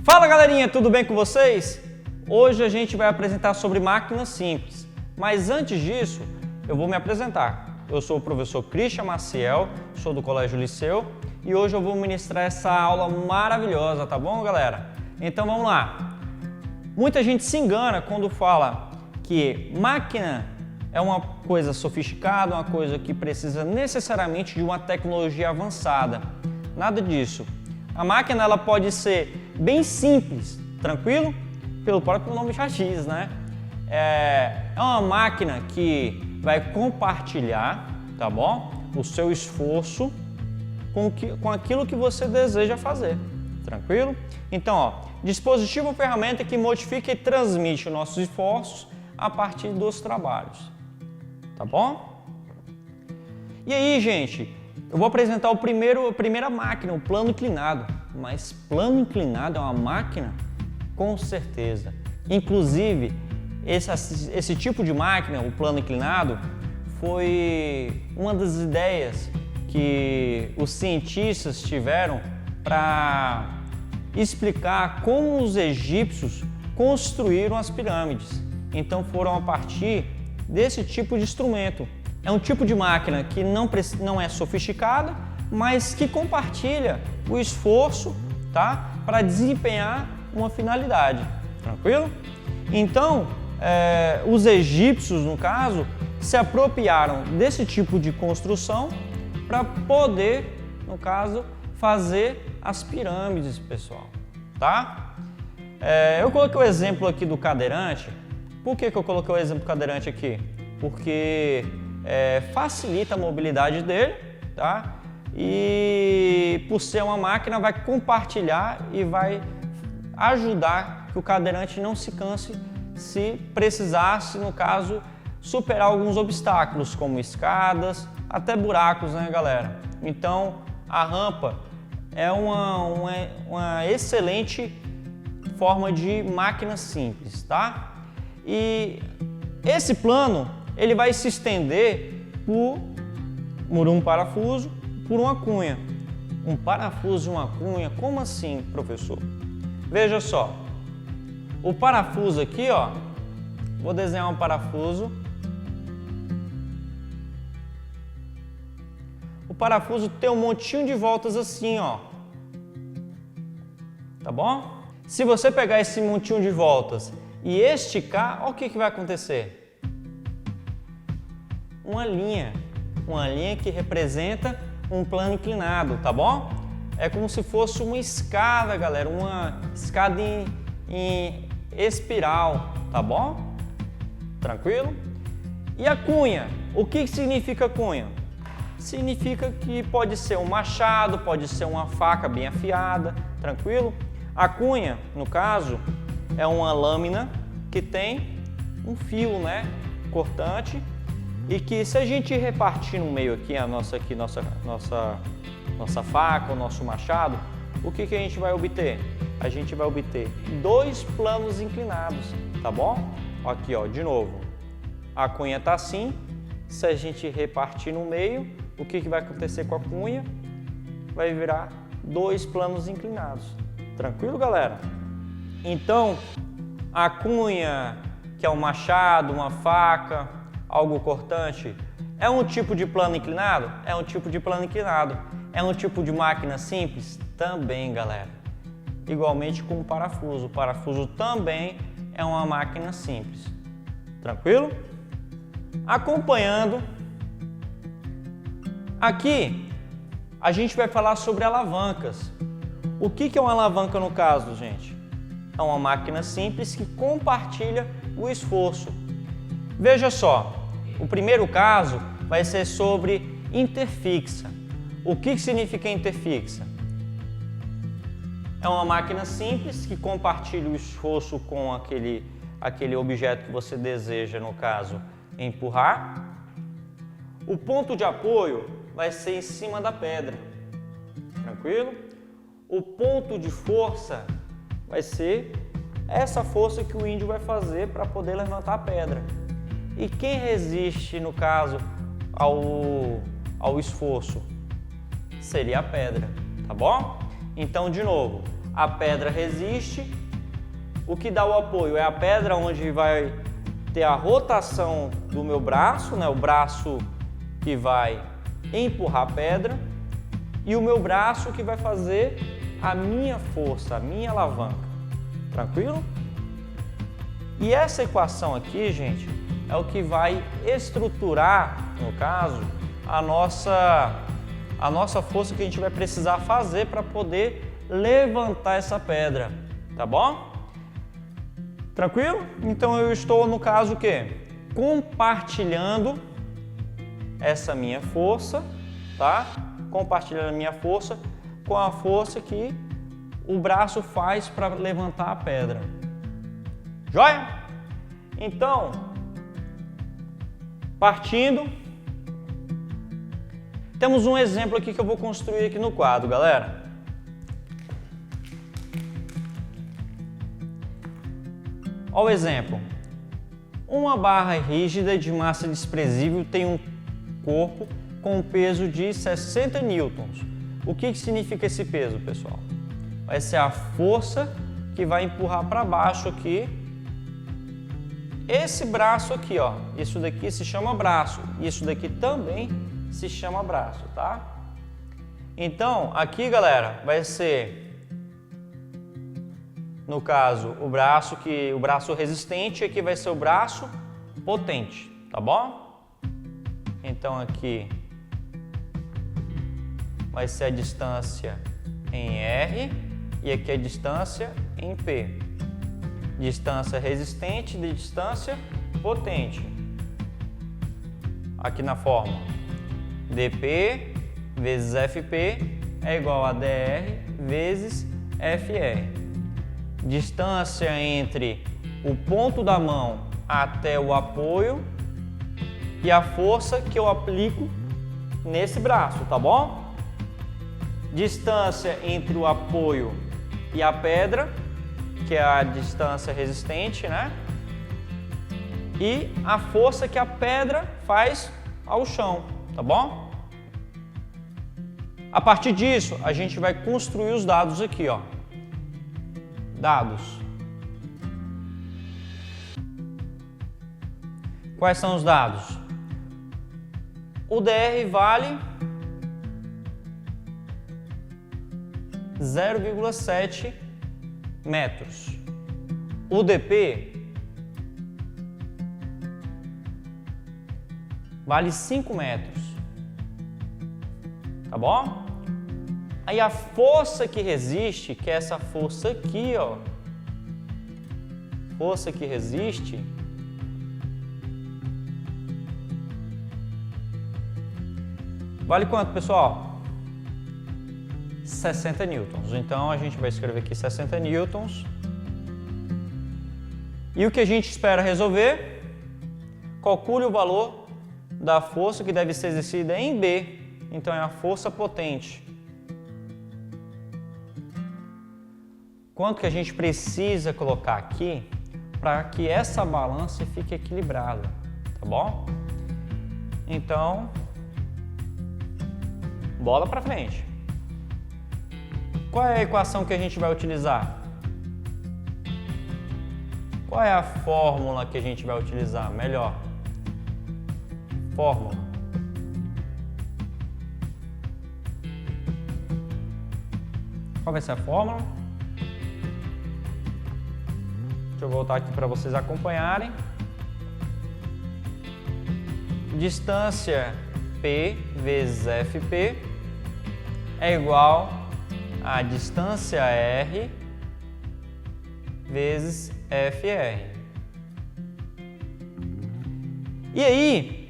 Fala galerinha, tudo bem com vocês? Hoje a gente vai apresentar sobre máquinas simples, mas antes disso eu vou me apresentar. Eu sou o professor Christian Maciel, sou do Colégio Liceu e hoje eu vou ministrar essa aula maravilhosa, tá bom galera? Então vamos lá. Muita gente se engana quando fala que máquina é uma coisa sofisticada, uma coisa que precisa necessariamente de uma tecnologia avançada. Nada disso. A máquina ela pode ser bem simples, tranquilo? Pelo próprio nome já diz, né? É uma máquina que vai compartilhar, tá bom? O seu esforço com aquilo que você deseja fazer, tranquilo? Então, ó, dispositivo ou ferramenta que modifica e transmite os nossos esforços a partir dos trabalhos, tá bom? E aí, gente, eu vou apresentar a primeira máquina, o plano inclinado. Mas plano inclinado é uma máquina? Com certeza. Inclusive, esse tipo de máquina, o plano inclinado, foi uma das ideias que os cientistas tiveram para explicar como os egípcios construíram as pirâmides. Então foram a partir desse tipo de instrumento. É um tipo de máquina que não é sofisticada, mas que compartilha o esforço, tá? Para desempenhar uma finalidade, tranquilo? Então, os egípcios, no caso, se apropriaram desse tipo de construção para poder, no caso, fazer as pirâmides, pessoal, tá? Eu coloquei o exemplo aqui do cadeirante. Por que eu coloquei o exemplo do cadeirante aqui? Porque facilita a mobilidade dele, tá? E por ser uma máquina vai compartilhar e vai ajudar que o cadeirante não se canse se precisasse, no caso, superar alguns obstáculos como escadas, até buracos, né galera? Então a rampa é uma excelente forma de máquina simples, tá? E esse plano ele vai se estender por um parafuso, por uma cunha. Um parafuso e uma cunha? Como assim, professor? Veja só. O parafuso aqui, ó. Vou desenhar um parafuso. O parafuso tem um montinho de voltas assim, ó. Tá bom? Se você pegar esse montinho de voltas e esticar, olha o que vai acontecer. Uma linha que representa um plano inclinado, tá bom? É como se fosse uma escada, galera, uma escada em espiral, tá bom? Tranquilo? E a cunha? O que significa cunha? Significa que pode ser um machado, pode ser uma faca bem afiada, tranquilo? A cunha, no caso, é uma lâmina que tem um fio, né, cortante. E que se a gente repartir no meio aqui nossa faca, o nosso machado, o que a gente vai obter? A gente vai obter dois planos inclinados, tá bom? Aqui, ó, de novo. A cunha tá assim. Se a gente repartir no meio, o que vai acontecer com a cunha? Vai virar dois planos inclinados. Tranquilo, galera? Então, a cunha, que é um machado, uma faca, algo cortante, é um tipo de plano inclinado? É um tipo de plano inclinado. É um tipo de máquina simples? Também, galera. Igualmente com o parafuso. O parafuso também é uma máquina simples. Tranquilo? Acompanhando, aqui a gente vai falar sobre alavancas. O que é uma alavanca no caso, gente? É uma máquina simples que compartilha o esforço. Veja só, o primeiro caso vai ser sobre interfixa. O que significa interfixa? É uma máquina simples que compartilha o esforço com aquele objeto que você deseja, no caso, empurrar. O ponto de apoio vai ser em cima da pedra, tranquilo? O ponto de força vai ser essa força que o índio vai fazer para poder levantar a pedra. E quem resiste, no caso, ao esforço? Seria a pedra, tá bom? Então, de novo, a pedra resiste. O que dá o apoio é a pedra onde vai ter a rotação do meu braço, né? O braço que vai empurrar a pedra e o meu braço que vai fazer a minha força, a minha alavanca. Tranquilo? E essa equação aqui, gente, é o que vai estruturar, no caso, a nossa força que a gente vai precisar fazer para poder levantar essa pedra, tá bom? Tranquilo? Então eu estou, no caso, o quê? Compartilhando essa minha força, tá? Compartilhando a minha força com a força que o braço faz para levantar a pedra. Joia? Então, partindo, temos um exemplo aqui que eu vou construir aqui no quadro, galera. Olha o exemplo. Uma barra rígida de massa desprezível tem um corpo com um peso de 60 newtons. O que significa esse peso, pessoal? Vai ser a força que vai empurrar para baixo aqui esse braço aqui, ó. Isso daqui se chama braço. Isso daqui também se chama braço, tá? Então, aqui, galera, vai ser, no caso, o braço resistente, aqui vai ser o braço potente, tá bom? Então, aqui vai ser a distância em R e aqui a distância em P. Distância resistente de distância potente. Aqui na fórmula, dP vezes FP é igual a dr vezes FR. Distância entre o ponto da mão até o apoio e a força que eu aplico nesse braço, tá bom? Distância entre o apoio e a pedra, que é a distância resistente, né? E a força que a pedra faz ao chão, tá bom? A partir disso, a gente vai construir os dados aqui, ó. Dados. Quais são os dados? O dr vale 0,7 metros. O dP vale 5 metros. Tá bom? Aí a força que resiste, que é essa força aqui, ó. Força que resiste vale quanto, pessoal? 60 newtons. Então a gente vai escrever aqui 60 newtons. E o que a gente espera resolver? Calcule o valor da força que deve ser exercida em B. Então é a força potente. Quanto que a gente precisa colocar aqui para que essa balança fique equilibrada, tá bom? Então, bola para frente. Qual é a equação que a gente vai utilizar? Qual é a fórmula que a gente vai utilizar? Melhor. Fórmula. Qual vai ser a fórmula? Deixa eu voltar aqui para vocês acompanharem. Distância P vezes FP é igual a distância R vezes FR. E aí,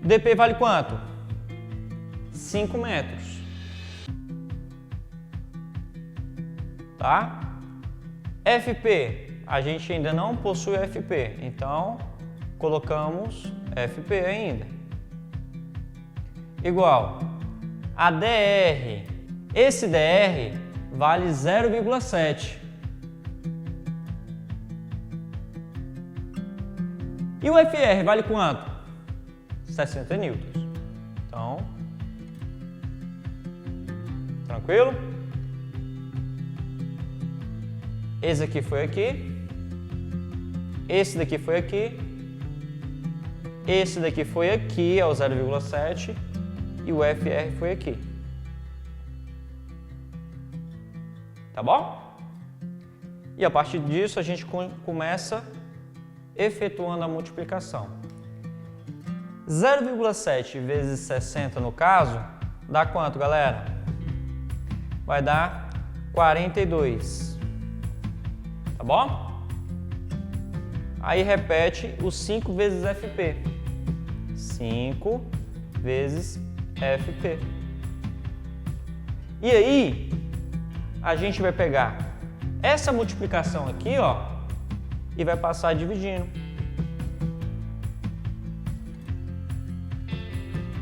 dP vale quanto? 5 metros. Tá? FP, a gente ainda não possui FP, então colocamos FP ainda. Igual a DR. Esse DR vale 0,7. E o FR vale quanto? 60 newtons. Então, tranquilo? esse aqui foi aqui, esse daqui foi aqui, esse daqui foi aqui, é o 0,7, e o FR foi aqui. Tá bom? E a partir disso a gente começa efetuando a multiplicação. 0,7 vezes 60 no caso, dá quanto, galera? Vai dar 42. Tá bom? Aí repete o 5 vezes FP. 5 vezes FP. E aí, a gente vai pegar essa multiplicação aqui, ó, e vai passar dividindo.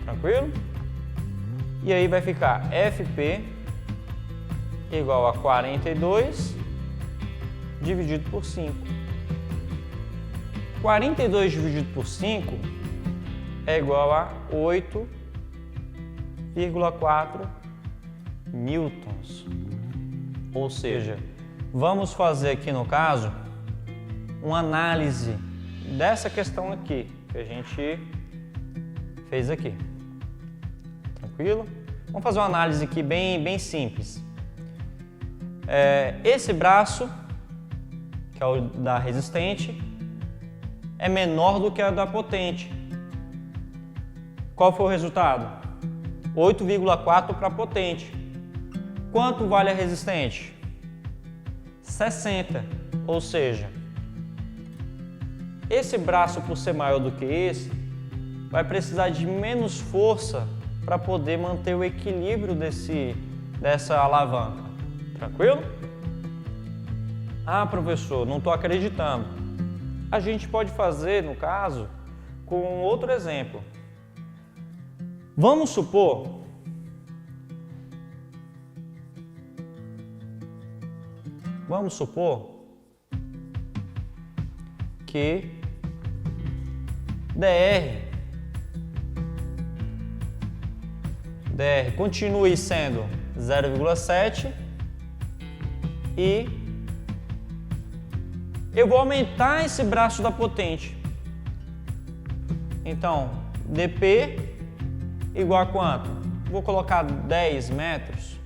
Tranquilo? E aí vai ficar FP igual a 42 dividido por 5. 42 dividido por 5 é igual a 8,4 newtons. Ou seja, vamos fazer aqui no caso uma análise dessa questão aqui que a gente fez aqui. Tranquilo? Vamos fazer uma análise aqui bem simples. Esse braço, que é o da resistente, é menor do que a da potente. Qual foi o resultado? 8,4 para a potente. Quanto vale a resistente? 60. Ou seja, esse braço, por ser maior do que esse, vai precisar de menos força para poder manter o equilíbrio dessa alavanca. Tranquilo? Ah, professor, não estou acreditando. A gente pode fazer, no caso, com outro exemplo. Vamos supor que DR continue sendo 0,7 e eu vou aumentar esse braço da potente. Então, dP igual a quanto? Vou colocar 10 metros.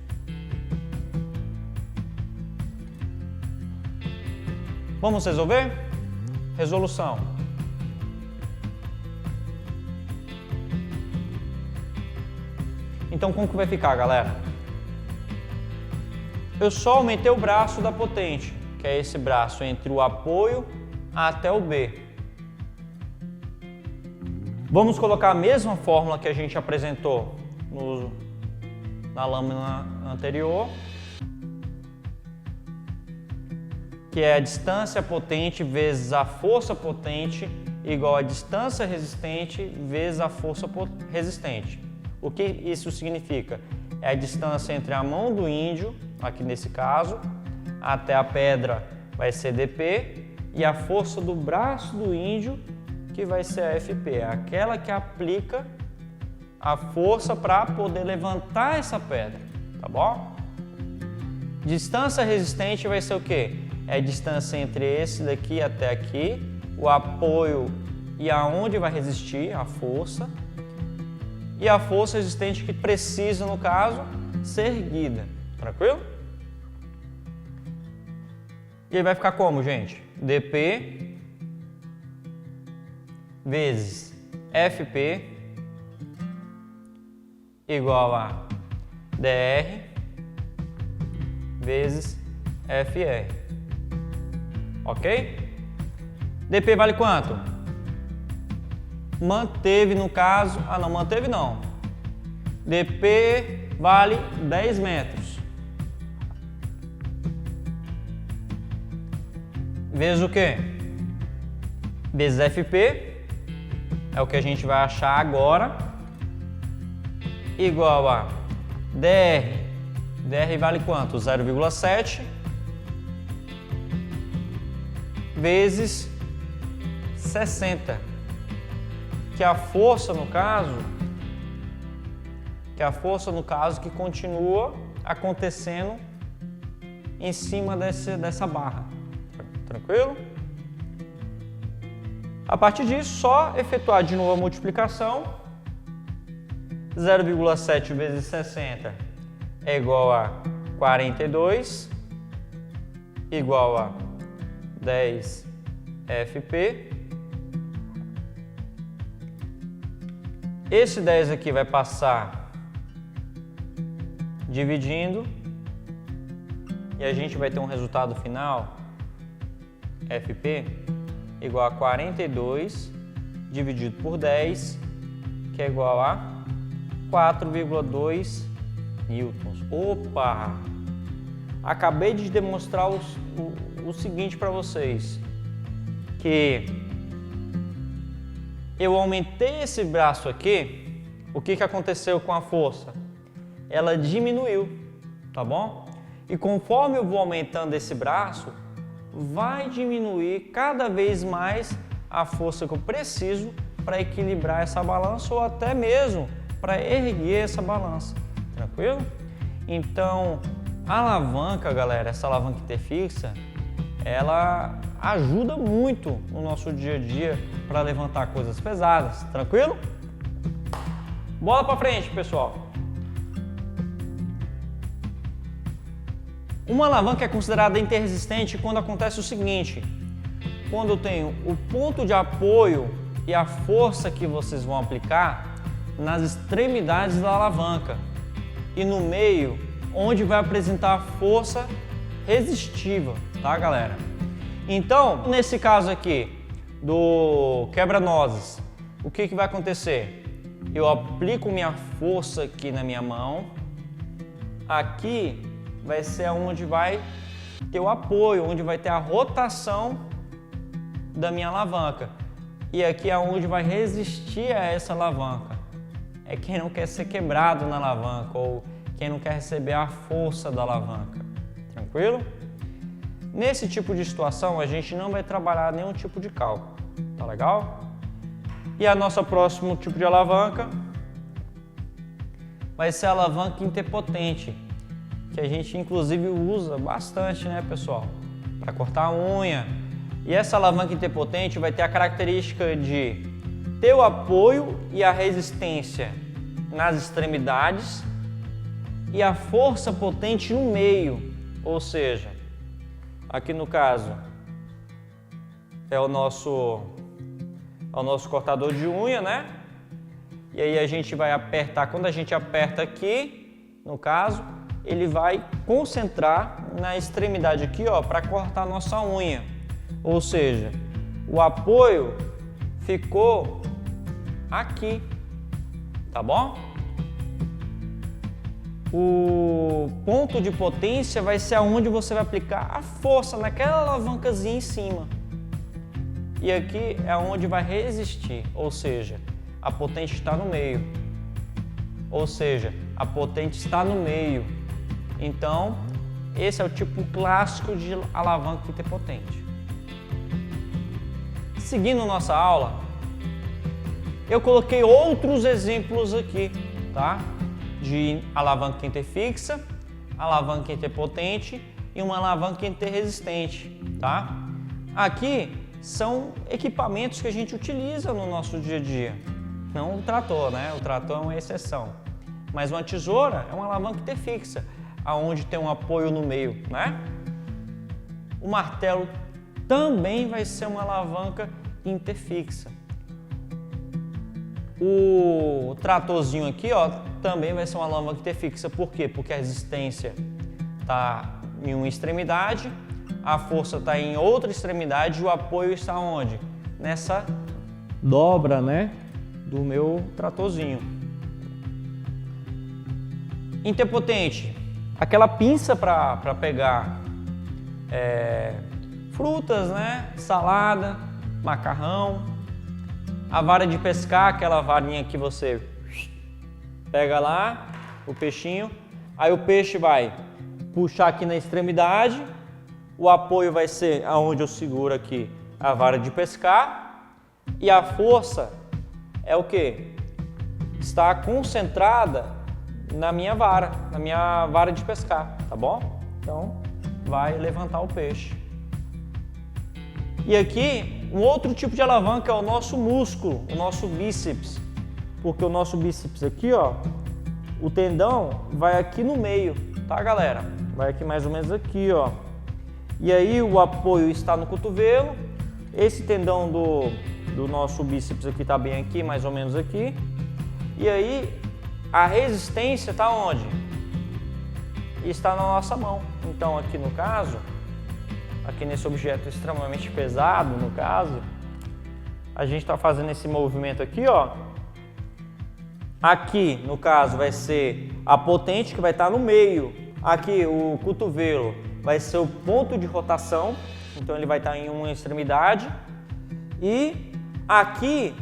Vamos resolver? Resolução. Então, como que vai ficar, galera? Eu só aumentei o braço da potente, que é esse braço entre o apoio até o B. Vamos colocar a mesma fórmula que a gente apresentou na lâmina anterior, que é a distância potente vezes a força potente igual a distância resistente vezes a força resistente. O que isso significa? É a distância entre a mão do índio, aqui nesse caso, até a pedra vai ser dP, e a força do braço do índio, que vai ser a FP, é aquela que aplica a força para poder levantar essa pedra, tá bom? Distância resistente vai ser o quê? É a distância entre esse daqui até aqui, o apoio e aonde vai resistir a força, e a força resistente que precisa, no caso, ser erguida. Tranquilo? E aí vai ficar como, gente? dP vezes FP igual a dr vezes FR. Ok? dP vale quanto? Manteve no caso... Ah, não, manteve não. dP vale 10 metros. Vezes o quê? Vezes FP, é o que a gente vai achar agora, igual a dr. dr vale quanto? 0,7 vezes 60, que a força no caso que continua acontecendo em cima dessa barra. Tranquilo? A partir disso, só efetuar de novo a multiplicação. 0,7 vezes 60 é igual a 42, igual a 10 FP. Esse 10 aqui vai passar dividindo e a gente vai ter um resultado final, FP, igual a 42 dividido por 10, que é igual a 4,2 newtons. Opa! Acabei de demonstrar o seguinte para vocês, que eu aumentei esse braço aqui, o que aconteceu com a força? Ela diminuiu, tá bom? E conforme eu vou aumentando esse braço, vai diminuir cada vez mais a força que eu preciso para equilibrar essa balança ou até mesmo para erguer essa balança, tranquilo? Então, a alavanca, galera, essa alavanca interfixa, ela ajuda muito no nosso dia a dia para levantar coisas pesadas, tranquilo? Bola para frente, pessoal. Uma alavanca é considerada interresistente quando acontece o seguinte: quando eu tenho o ponto de apoio e a força que vocês vão aplicar nas extremidades da alavanca e no meio, onde vai apresentar a força resistiva, tá, galera? Então, nesse caso aqui do quebra-nozes, o que vai acontecer? Eu aplico minha força aqui na minha mão, aqui vai ser onde vai ter o apoio, onde vai ter a rotação da minha alavanca. E aqui é onde vai resistir a essa alavanca. É quem não quer ser quebrado na alavanca ou quem não quer receber a força da alavanca. Tranquilo? Nesse tipo de situação, a gente não vai trabalhar nenhum tipo de cálculo. Tá legal? E a nossa próximo tipo de alavanca vai ser a alavanca interpotente, que a gente inclusive usa bastante, né, pessoal? Para cortar a unha. E essa alavanca interpotente vai ter a característica de ter o apoio e a resistência nas extremidades e a força potente no meio, ou seja, aqui no caso é o nosso cortador de unha, né? E aí a gente vai apertar, quando a gente aperta aqui, no caso, ele vai concentrar na extremidade aqui, ó, para cortar a nossa unha. Ou seja, o apoio ficou aqui, tá bom? O ponto de potência vai ser aonde você vai aplicar a força naquela alavancazinha em cima. E aqui é onde vai resistir, ou seja, a potente está no meio. Ou seja, a potente está no meio. Então, esse é o tipo clássico de alavanca interpotente. Seguindo nossa aula, eu coloquei outros exemplos aqui, tá? De alavanca interfixa, alavanca interpotente e uma alavanca interresistente, tá? Aqui são equipamentos que a gente utiliza no nosso dia a dia. Não o trator, né? O trator é uma exceção. Mas uma tesoura é uma alavanca interfixa, aonde tem um apoio no meio, né? O martelo também vai ser uma alavanca interfixa. O tratorzinho aqui, ó, também vai ser uma alavanca interfixa. Por quê? Porque a resistência está em uma extremidade, a força está em outra extremidade e o apoio está onde? Nessa dobra, né, do meu tratorzinho. Interpotente, aquela pinça para pegar frutas, né, salada, macarrão. A vara de pescar, aquela varinha que você pega lá, o peixinho, aí o peixe vai puxar aqui na extremidade, o apoio vai ser aonde eu seguro aqui a vara de pescar e a força é o que? Está concentrada na minha vara de pescar, tá bom? Então, vai levantar o peixe. E aqui, um outro tipo de alavanca é o nosso músculo, o nosso bíceps. Porque o nosso bíceps aqui, ó, o tendão vai aqui no meio, tá, galera? Vai aqui mais ou menos aqui, ó. E aí o apoio está no cotovelo. Esse tendão do nosso bíceps aqui tá bem aqui, mais ou menos aqui. E aí a resistência tá onde? Está na nossa mão. Então aqui no caso, aqui nesse objeto extremamente pesado, no caso, a gente está fazendo esse movimento aqui, ó. Aqui, no caso, vai ser a potente que vai estar no meio. Aqui, o cotovelo vai ser o ponto de rotação, então ele vai estar em uma extremidade. E aqui,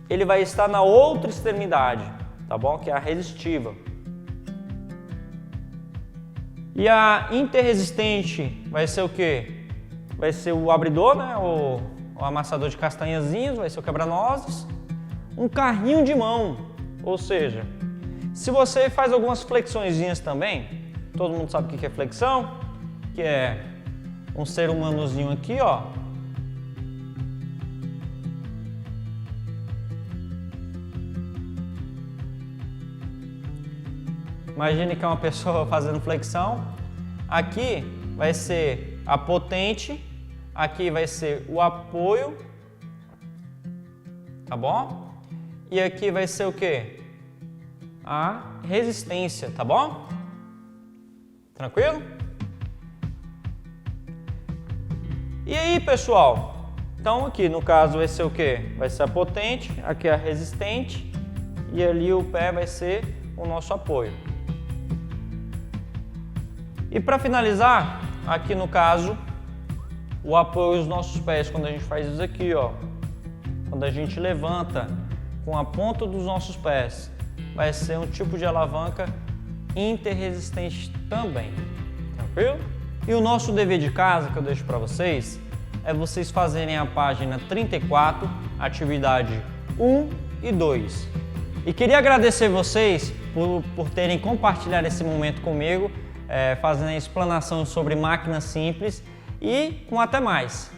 ele vai estar na outra extremidade, tá bom? Que é a resistiva. E a interresistente vai ser o quê? Vai ser o abridor, né? O amassador de castanhazinhos, vai ser o quebra-nozes. Um carrinho de mão, ou seja, se você faz algumas flexõezinhas também, todo mundo sabe o que é flexão? Que é um ser humanozinho aqui, ó. Imagine que é uma pessoa fazendo flexão. Aqui vai ser a potente, aqui vai ser o apoio, tá bom? E aqui vai ser o quê? A resistência, tá bom? Tranquilo? E aí, pessoal? Então aqui no caso vai ser o quê? Vai ser a potente, aqui a resistente e ali o pé vai ser o nosso apoio. E para finalizar, aqui no caso, o apoio dos nossos pés, quando a gente faz isso aqui, ó, quando a gente levanta com a ponta dos nossos pés, vai ser um tipo de alavanca interresistente também, tranquilo? E o nosso dever de casa que eu deixo para vocês é vocês fazerem a página 34, atividade 1 e 2. E queria agradecer vocês por terem compartilhado esse momento comigo, fazendo a explanação sobre máquinas simples e com até mais.